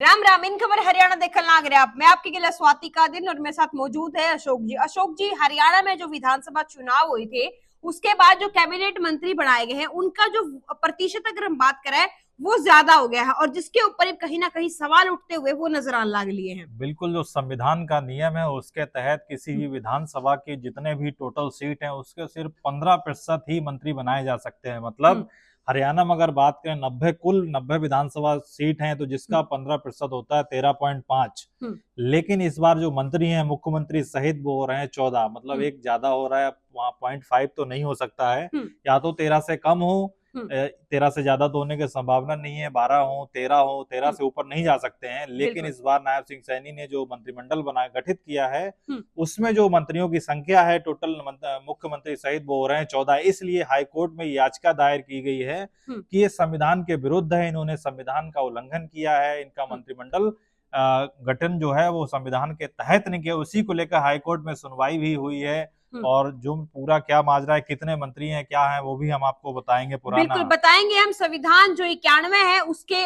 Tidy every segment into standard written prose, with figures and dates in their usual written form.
राम राम। इन खबर हरियाणा देखने लाग रहे आप। मैं आपके गिला स्वाति का दिन और मेरे साथ मौजूद है अशोक जी। अशोक जी, हरियाणा में जो विधानसभा चुनाव हुए थे उसके बाद जो कैबिनेट मंत्री बनाए गए हैं उनका जो प्रतिशत अगर हम बात करें वो ज्यादा हो गया है और जिसके ऊपर कहीं ना कहीं सवाल उठते हुए वो नजर आने लग लिए हैं। बिल्कुल, जो संविधान का नियम है उसके तहत किसी भी विधानसभा के जितने भी टोटल सीट हैं उसके सिर्फ 15% ही मंत्री बनाए जा सकते हैं। हम्म। मतलब हरियाणा में अगर बात करें, कुल 90 विधानसभा सीट हैं तो जिसका 15% होता है 13.5। हम्म। लेकिन इस बार जो मंत्री हैं मुख्यमंत्री सहित वो हो रहे हैं 14। मतलब एक ज्यादा हो रहा है, वहाँ 0.5 तो नहीं हो सकता है। या तो 13 से कम हो, 13 से ज्यादा तो होने की संभावना नहीं है, 12 हो, 13 हो, 13 से ऊपर नहीं जा सकते हैं। लेकिन बिल्कुल। इस बार नायब सिंह सैनी ने जो मंत्रिमंडल बनाया गठित किया है उसमें जो मंत्रियों की संख्या है टोटल मुख्यमंत्री सहित वो हो रहे हैं 14। इसलिए हाईकोर्ट में याचिका दायर की गई है कि ये संविधान के विरुद्ध है, इन्होंने संविधान का उल्लंघन किया है, इनका मंत्रिमंडल गठन जो है वो संविधान के तहत नहीं किया। उसी को लेकर हाईकोर्ट में सुनवाई भी हुई है और जो पूरा क्या माजरा है, कितने मंत्री हैं, क्या है, वो भी हम आपको बताएंगे बिल्कुल पुराना। बताएंगे हम। संविधान जो 91 है उसके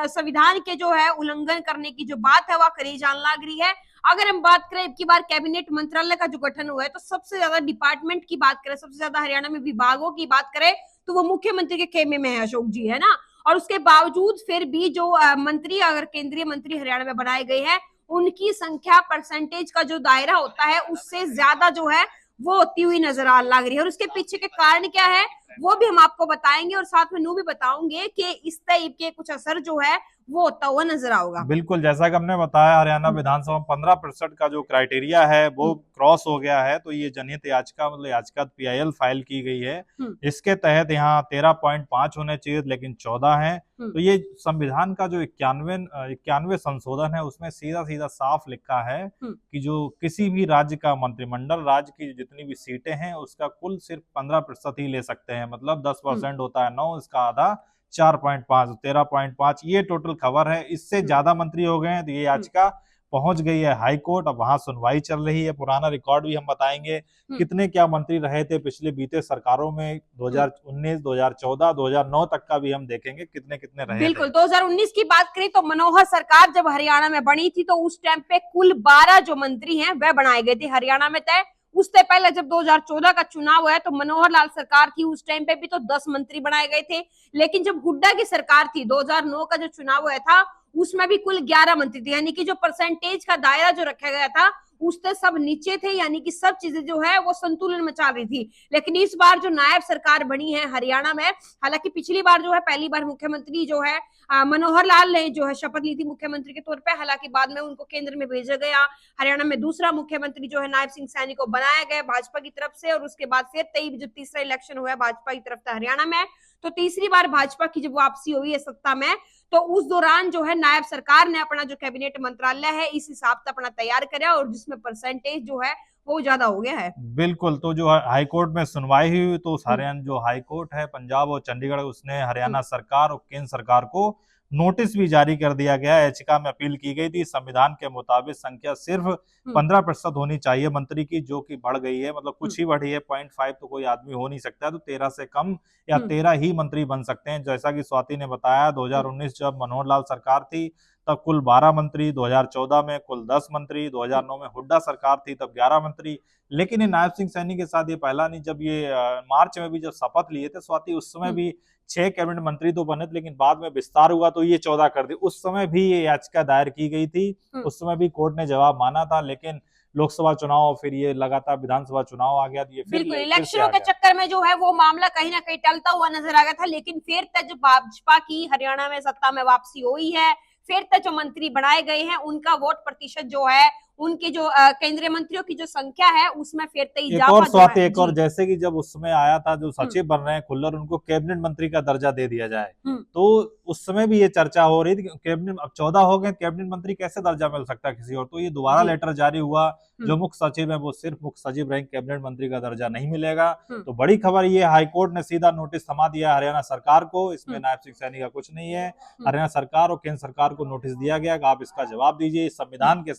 संविधान के जो है उल्लंघन करने की जो बात है वह करी जान लग रही है। अगर हम बात करें अब की बार कैबिनेट मंत्रालय का जो गठन हुआ है तो सबसे ज्यादा डिपार्टमेंट की बात करें, सबसे ज्यादा हरियाणा में विभागों की बात करें तो वो मुख्यमंत्री के खेमे में है अशोक जी, है ना। और उसके बावजूद फिर भी जो मंत्री, अगर केंद्रीय मंत्री हरियाणा में बनाए गए हैं उनकी संख्या परसेंटेज का जो दायरा होता है उससे ज्यादा जो है वो होती हुई नजर आ लग रही है। और उसके पीछे के कारण क्या है वो भी हम आपको बताएंगे और साथ में नू भी बताऊंगे कि इस टाइप के कुछ असर जो है वो होता हुआ नजर आएगा। बिल्कुल, जैसा कि हमने बताया हरियाणा विधानसभा में 15% का जो क्राइटेरिया है वो क्रॉस हो गया है, तो ये जनहित याचिका मतलब याचिका पीआईएल फाइल की गई है। इसके तहत यहाँ 13.5 होने चाहिए लेकिन 14 है। तो ये संविधान का जो 91 संशोधन है उसमें सीधा सीधा साफ लिखा है कि जो किसी भी राज्य का मंत्रिमंडल, राज्य की जितनी भी सीटें हैं उसका कुल सिर्फ 15% ही ले सकते हैं। मतलब 10% होता है 9, इसका आधा 4.5, 13.5 ये टोटल खबर है। इससे ज्यादा मंत्री हो गए हैं तो ये याचिका पहुंच गई है हाई कोर्ट। अब वहां सुनवाई चल रही है। पुराना रिकॉर्ड भी हम बताएंगे, कितने क्या मंत्री रहे थे पिछले बीते सरकारों में, 2019, 2014, 2009 तक का भी हम देखेंगे कितने कितने रहे थे। बिल्कुल 2019 की बात करें तो मनोहर सरकार जब हरियाणा में बनी थी तो उस टाइम पे कुल 12 जो मंत्री हैं वह बनाए गए थे हरियाणा में तय। उससे पहले जब 2014 का चुनाव हुआ तो मनोहर लाल सरकार थी, उस टाइम पे भी तो 10 मंत्री बनाए गए थे। लेकिन जब हुड्डा की सरकार थी 2009 का जो चुनाव हुआ था उसमें भी कुल 11 मंत्री थे, यानी कि जो परसेंटेज का दायरा जो रखा गया था उससे सब नीचे थे, यानी कि सब चीजें जो है वो संतुलन में चल रही थी। लेकिन इस बार जो नायब सरकार बनी है हरियाणा में, हालांकि पिछली बार जो है पहली बार मुख्यमंत्री जो है मनोहर लाल ने जो है शपथ ली थी मुख्यमंत्री के तौर पे, हालांकि बाद में उनको केंद्र में भेजा गया। हरियाणा में दूसरा मुख्यमंत्री जो है नायब सिंह सैनी को बनाया गया भाजपा की तरफ से और उसके बाद फिर जो तीसरा इलेक्शन हुआ है भाजपा की तरफ से हरियाणा में, तो तीसरी बार भाजपा की जब वापसी हुई है सत्ता में तो उस दौरान जो है नायब सरकार ने अपना जो कैबिनेट मंत्रालय है इस हिसाब से अपना तैयार कराया और जिसमें परसेंटेज जो है वो ज्यादा हो गया है। बिल्कुल, तो जो हाईकोर्ट में सुनवाई हुई तो उस हरियाणा जो हाईकोर्ट है पंजाब और चंडीगढ़, उसने हरियाणा सरकार और केंद्र सरकार को नोटिस भी जारी कर दिया गया। याचिका में अपील की गई थी संविधान के मुताबिक संख्या सिर्फ 15% होनी चाहिए मंत्री की, जो कि बढ़ गई है। मतलब कुछ ही बढ़ी है, 0.5 तो कोई आदमी हो नहीं सकता, तो 13 से कम या 13 ही मंत्री बन सकते हैं। जैसा कि स्वाति ने बताया 2019 जब मनोहर लाल सरकार थी तब कुल 12 मंत्री, 2014 में कुल 10 मंत्री, 2009 में हुड्डा सरकार थी तब 11 मंत्री। लेकिन ये नायब सिंह सैनी के साथ ये पहला नहीं। जब ये मार्च में भी जब शपथ लिए थे स्वाति, उस समय भी 6 कैबिनेट मंत्री तो बने थे लेकिन बाद में विस्तार हुआ तो ये 14 कर दी। उस समय भी ये याचिका दायर की गई थी, उस समय भी कोर्ट ने जवाब माना था। लेकिन लोकसभा चुनाव, फिर ये लगातार विधानसभा चुनाव आ गया तो ये बिल्कुल इलेक्शनों के चक्कर में जो है वो मामला कहीं ना कहीं टलता हुआ नजर आ गया था। लेकिन फिर तक जब भाजपा की हरियाणा में सत्ता में वापसी हुई है, फिर तक जो मंत्री बनाए गए हैं उनका वोट प्रतिशत जो है, उनके जो केंद्रीय मंत्रियों की जो संख्या है उसमें फिर तक एक और इजाफा जो स्वाति, है एक और जैसे कि जब उसमें आया था जो सचिव बन रहे हैं खुल्लर, उनको कैबिनेट मंत्री का दर्जा दे दिया जाए, तो उस समय भी ये चर्चा हो रही थी कैबिनेट अब 14 हो गए, कैबिनेट मंत्री कैसे दर्जा मिल सकता है किसी और। तो ये दोबारा लेटर जारी हुआ, जो मुख्य सचिव है वो सिर्फ मुख्य सचिव रहेंगे, कैबिनेट मंत्री का दर्जा नहीं मिलेगा। तो बड़ी खबर ये, हाईकोर्ट ने सीधा नोटिस थमा दिया हरियाणा सरकार को, इसमें नायब सिंह सैनी का कुछ नहीं है। हरियाणा सरकार और केंद्र सरकार को नोटिस दिया गया कि आप इसका जवाब दीजिए। संविधान के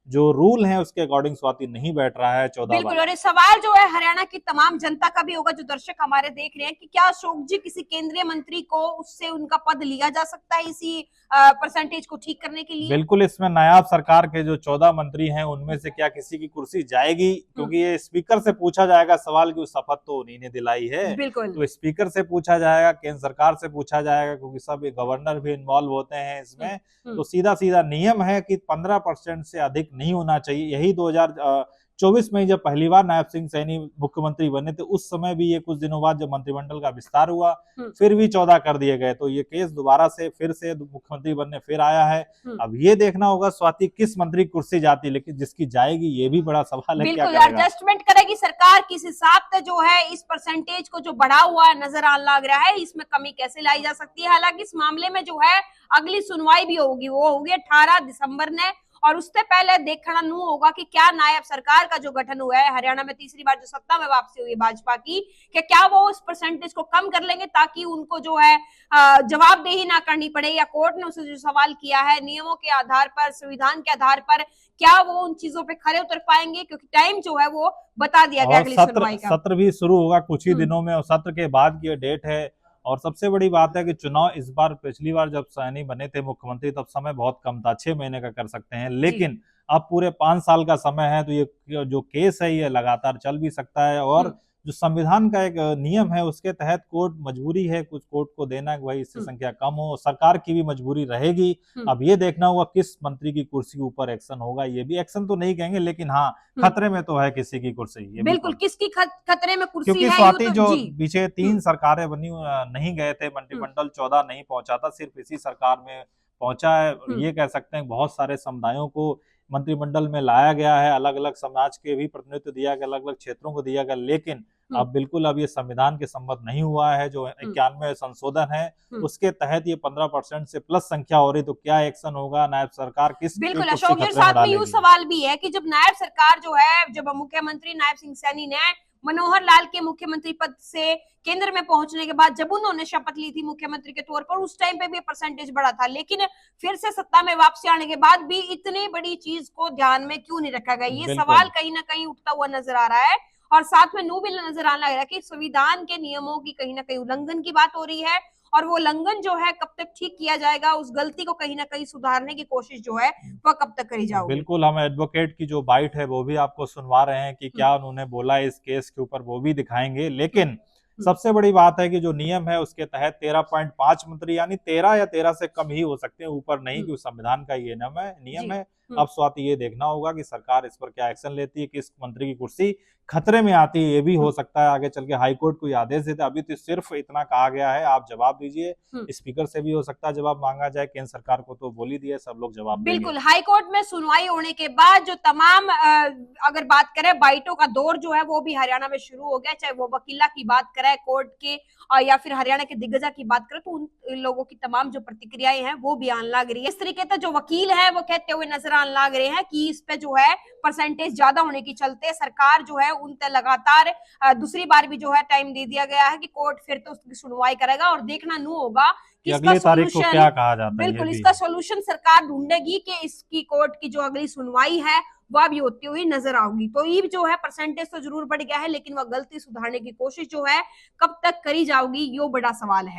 जो रूल है उसके अकॉर्डिंग स्वाति नहीं बैठ रहा है 14 बिल्कुल। और ये सवाल जो है हरियाणा की तमाम जनता का भी होगा, जो दर्शक हमारे देख रहे हैं, कि क्या अशोक जी किसी केंद्रीय मंत्री को उससे उनका पद लिया जा सकता है इसी परसेंटेज को ठीक करने के लिए? बिल्कुल, इसमें नायाब सरकार के जो 14 मंत्री हैं उनमें से क्या किसी की कुर्सी जाएगी, क्योंकि ये स्पीकर से पूछा जाएगा सवाल की शपथ तो उन्हीं ने दिलाई है। बिल्कुल। तो स्पीकर से पूछा जाएगा, केंद्र सरकार से पूछा जाएगा, क्योंकि सब गवर्नर भी इन्वॉल्व होते हैं इसमें। तो सीधा सीधा नियम है कि 15% से अधिक नहीं होना चाहिए। यही 2024 में जब पहली बार नायब सिंह सैनी मुख्यमंत्री बने थे, उस समय भी ये कुछ दिनों बाद जब मंत्रिमंडल का विस्तार हुआ फिर भी 14 कर दिए गए। तो ये केस दोबारा से फिर से मुख्यमंत्री बनने फिर आया है। अब ये देखना होगा स्वाति किस मंत्री की कुर्सी जाती, लेकिन जिसकी जाएगी ये भी बड़ा सवाल है। बिल्कुल एडजस्टमेंट करेगी सरकार, किस हिसाब से जो है इस परसेंटेज को जो बढ़ा हुआ नजर आने लग रहा है, इसमें कमी कैसे लाई जा सकती है। हालांकि इस मामले में जो है अगली सुनवाई भी होगी, वो होगी 18 दिसंबर ने, और उससे पहले देखना नू होगा कि क्या नायब सरकार का जो गठन हुआ है हरियाणा में तीसरी बार जो सत्ता में वापसी हुई भाजपा की, कि क्या वो उस परसेंटेज को कम कर लेंगे ताकि उनको जो है जवाबदेही ना करनी पड़े, या कोर्ट ने उसे जो सवाल किया है नियमों के आधार पर, संविधान के आधार पर, क्या वो उन चीजों पे खरे उतर पाएंगे, क्योंकि टाइम जो है वो बता दिया गया अगली सुनवाई का। सत्र भी शुरू होगा कुछ ही दिनों में, और सत्र के बाद की डेट है। और सबसे बड़ी बात है कि चुनाव इस बार, पिछली बार जब सैनी बने थे मुख्यमंत्री तब समय बहुत कम था, 6 महीने का कर सकते हैं, लेकिन अब पूरे 5 साल का समय है। तो ये जो केस है ये लगातार चल भी सकता है, और जो संविधान का एक नियम है उसके तहत कोर्ट मजबूरी है कुछ कोर्ट को देना कि भाई इससे संख्या कम हो, सरकार की भी मजबूरी रहेगी। अब ये देखना होगा किस मंत्री की कुर्सी के ऊपर एक्शन होगा। ये भी एक्शन तो नहीं कहेंगे, लेकिन हाँ खतरे में तो है किसी की कुर्सी। ये बिल्कुल किसकी खतरे में कुर्सी क्योंकि है, स्वाति जो पीछे 3 सरकारें बनी नहीं गए थे, मंत्रिमंडल 14 नहीं पहुंचा था, सिर्फ इसी सरकार में पहुंचा है। ये कह सकते हैं बहुत सारे समुदायों को मंत्रिमंडल में लाया गया है, अलग अलग समाज के भी प्रतिनिधित्व दिया गया, अलग अलग क्षेत्रों को दिया गया, लेकिन अब बिल्कुल अब ये संविधान के सम्मत नहीं हुआ है। जो 91 संशोधन है उसके तहत ये 15% से प्लस संख्या हो रही, तो क्या एक्शन होगा, नायब सरकार किस बिल्कुल अशोक जी, साथ में यूं सवाल भी है कि जब नायब सरकार जो है, जब मुख्यमंत्री नायब सिंह सैनी ने मनोहर लाल के मुख्यमंत्री पद से केंद्र में पहुंचने के बाद जब उन्होंने शपथ ली थी मुख्यमंत्री के तौर पर, उस टाइम पे भी परसेंटेज बढ़ा था, लेकिन फिर से सत्ता में वापसी आने के बाद भी इतनी बड़ी चीज को ध्यान में क्यों नहीं रखा गया, ये सवाल कहीं ना कहीं उठता हुआ नजर आ रहा है। और साथ में नू भी नजर आने लग रहा है कि संविधान के नियमों की कहीं ना कहीं उल्लंघन की बात हो रही है, और वो उल्लंघन जो है कब तक ठीक किया जाएगा, उस गलती को कहीं ना कहीं सुधारने की कोशिश जो है वह कब तक करी जाएगी। बिल्कुल, हम एडवोकेट की जो बाइट है वो भी आपको सुनवा रहे हैं कि क्या उन्होंने बोला इस केस के ऊपर, वो भी दिखाएंगे। लेकिन सबसे बड़ी बात है कि जो नियम है उसके तहत 13.5 मंत्री यानी 13 या 13 से कम ही हो सकते हैं, ऊपर नहीं, क्योंकि संविधान का ये नियम है। अब स्वाति ये देखना होगा कि सरकार इस पर क्या एक्शन लेती है, किस मंत्री की कुर्सी खतरे में आती है। ये भी हो सकता है आगे चल के हाईकोर्ट को आदेश देते, अभी तो सिर्फ इतना कहा गया है आप जवाब दीजिए। स्पीकर से भी हो सकता है जवाब मांगा जाए, केंद्र सरकार को तो बोल ही दिया, सब लोग जवाब देंगे। बिल्कुल, हाईकोर्ट में सुनवाई होने के बाद जो तमाम अगर बात करें बाइटों का दौर जो है वो भी हरियाणा में शुरू हो गया, चाहे वो वकीला की बात करें कोर्ट के या फिर हरियाणा के दिग्गजा की बात करें, तो उन लोगों की तमाम जो प्रतिक्रियाएं हैं वो भी आने लग रही है। इस तरीके से जो वकील है वो कहते हुए नजर आने लग रहे हैं कि इस पे जो है परसेंटेज ज्यादा होने के चलते सरकार जो है उन पे लगातार दूसरी बार भी जो है टाइम दे दिया गया है कि कोर्ट फिर तो उसकी सुनवाई करेगा, और देखना नू होगा कि अगली तारीख को क्या कहा जाता है। बिल्कुल इसका सोल्यूशन सरकार ढूंढेगी कि इसकी कोर्ट की जो अगली सुनवाई है वह भी होती हुई नजर आएगी। तो ये जो है परसेंटेज तो जरूर बढ़ गया है, लेकिन वह गलती सुधारने की कोशिश जो है कब तक करी जाएगी, यो बड़ा सवाल है।